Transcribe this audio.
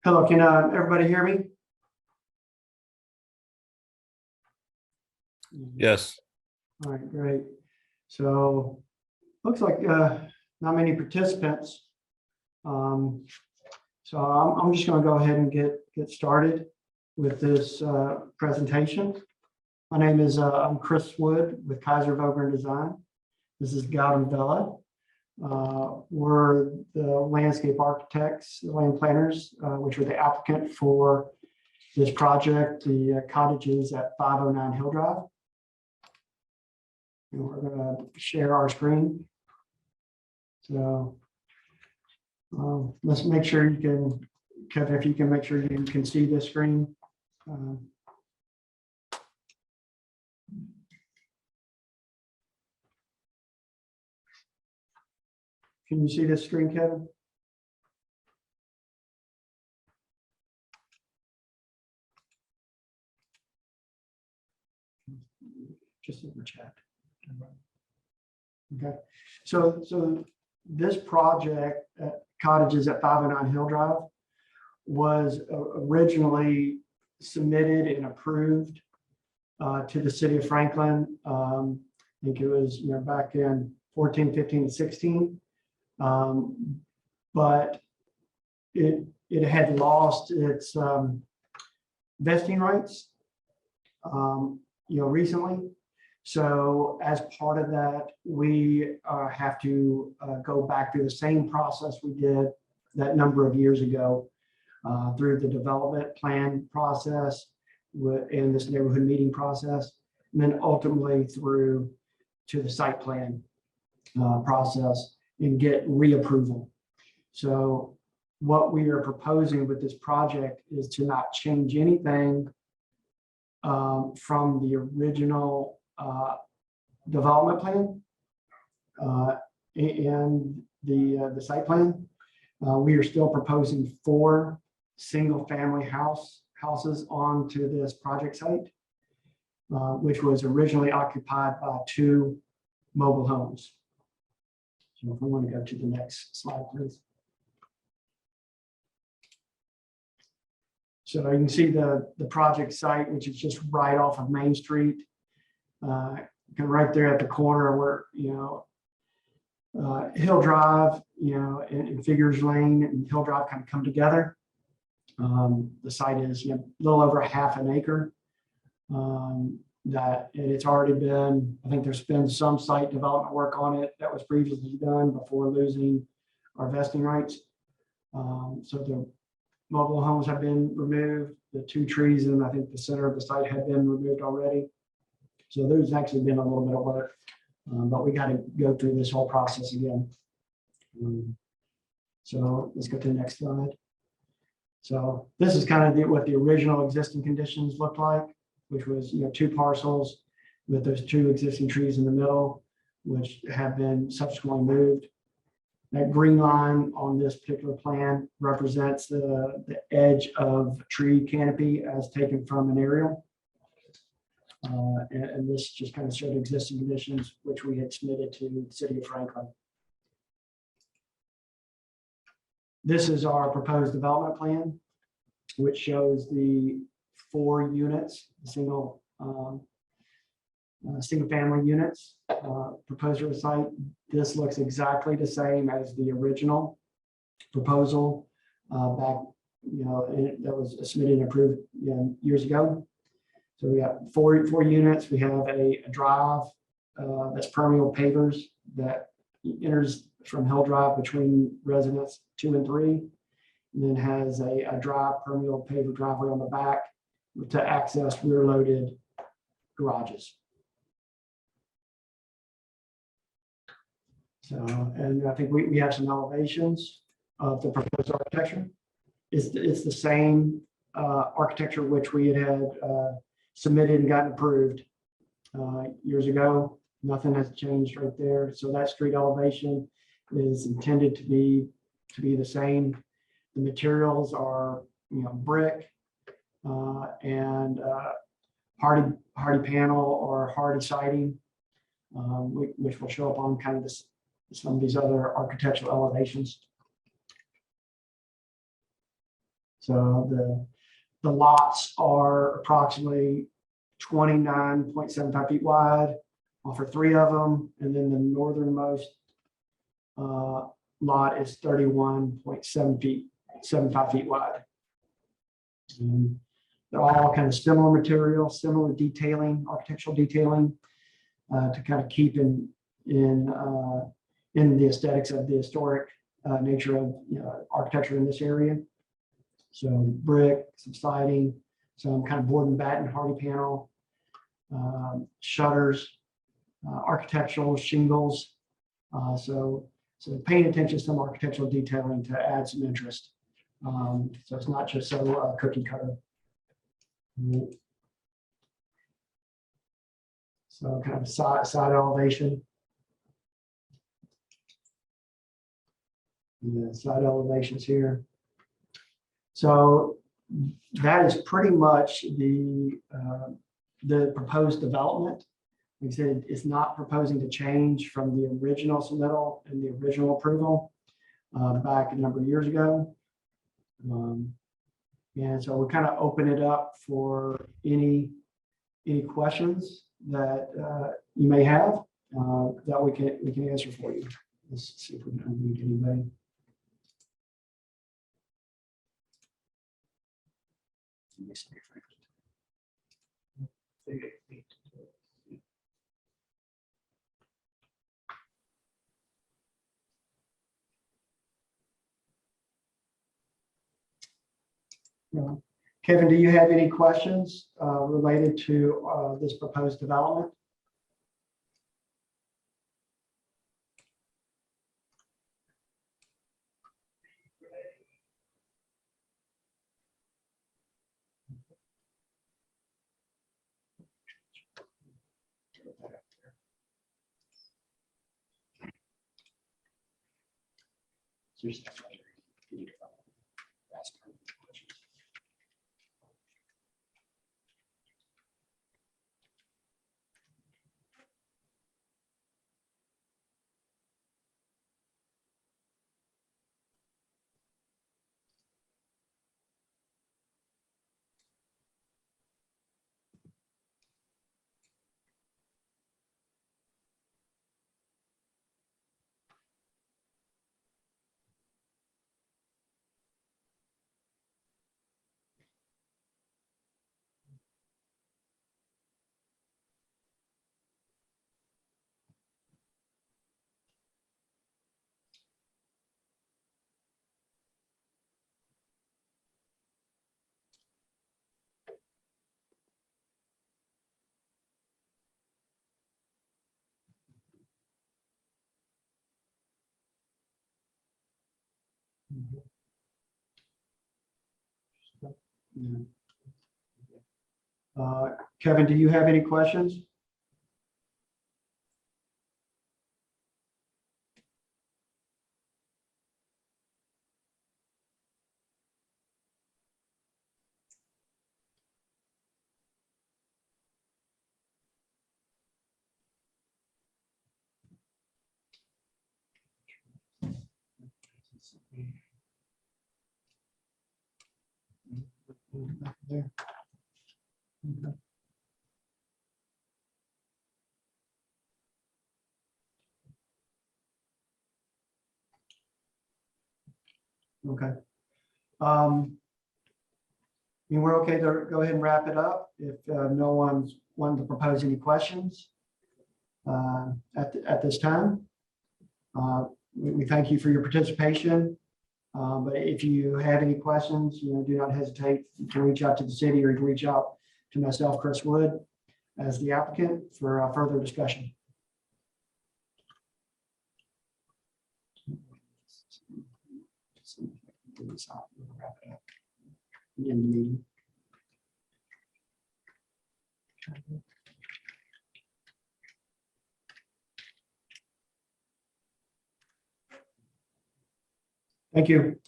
Hello, can everybody hear me? Yes. All right, great. So looks like not many participants. So I'm just going to go ahead and get started with this presentation. My name is I'm Chris Wood with Kaiser Vogren Design. This is Gautam Vela. We're the landscape architects, the land planners, which are the applicant for this project, the cottages at 509 Hill Drive. And we're going to share our screen. So let's make sure you can, Kevin, if you can make sure you can see this screen. Can you see this screen, Kevin? Just in the chat. Okay, so this project, cottages at 509 Hill Drive, was originally submitted and approved to the city of Franklin. I think it was back in 14, 15, and 16. But it had lost its vesting rights recently. So as part of that, we have to go back through the same process we did that number of years ago through the development plan process and this neighborhood meeting process, and then ultimately through to the site plan process and get reapproval. So what we are proposing with this project is to not change anything from the original development plan and the site plan. We are still proposing 4 single-family houses onto this project site, which was originally occupied by 2 mobile homes. So if we want to go to the next slide, please. So you can see the project site, which is just right off of Main Street, right there at the corner where Hill Drive, and Figures Lane and Hill Drive kind of come together. The site is a little over ½ an acre. And it's already been, I think there's been some site development work on it that was previously done before losing our vesting rights. So the mobile homes have been removed. The 2 trees in I think the center of the site have been removed already. So there's actually been a little bit of work, but we got to go through this whole process again. So let's go to the next slide. So this is kind of what the original existing conditions looked like, which was 2 parcels with those 2 existing trees in the middle, which have been subsequently moved. That green line on this particular plan represents the edge of tree canopy as taken from an aerial. And this just kind of showed existing conditions, which we had submitted to the city of Franklin. This is our proposed development plan, which shows the 4 units, single family units proposed for the site. This looks exactly the same as the original proposal back, that was submitted and approved years ago. So we have 4 units. We have a drive that's permeable pavers that enters from Hill Drive between residents 2 and 3, and then has a drive permeable paver driveway on the back to access rear-loaded garages. So, and I think we have some elevations of the proposed architecture. It's the same architecture which we had submitted and gotten approved years ago. Nothing has changed right there. So that street elevation is intended to be the same. The materials are brick and hardy panel or hardy siding, which will show up on kind of some of these other architectural elevations. So the lots are approximately 29.75 feet wide, for 3 of them, and then the northernmost lot is 31.75 feet wide. And they're all kind of similar material, similar detailing, architectural detailing, to kind of keep in the aesthetics of the historic nature of architecture in this area. So brick, some siding, some kind of board and batten hardy panel, shutters, architectural shingles. So paying attention to some architectural detailing to add some interest. So it's not just so cookie cutter. So kind of side elevation. And the side elevations here. So that is pretty much the proposed development. Like I said, it's not proposing to change from the original submittal and the original approval back a number of years ago. And so we're kind of open it up for any questions that you may have that we can answer for you. Let's see if we can unmute anybody. Kevin, do you have any questions related to this proposed development? Kevin, do you have any questions? There. Okay. I mean, we're okay to go ahead and wrap it up if no one's wanted to propose any questions at this time. We thank you for your participation. But if you have any questions, do not hesitate. You can reach out to the city or you can reach out to myself, Chris Wood, as the applicant for further discussion. Wrap it up. End the meeting. Thank you.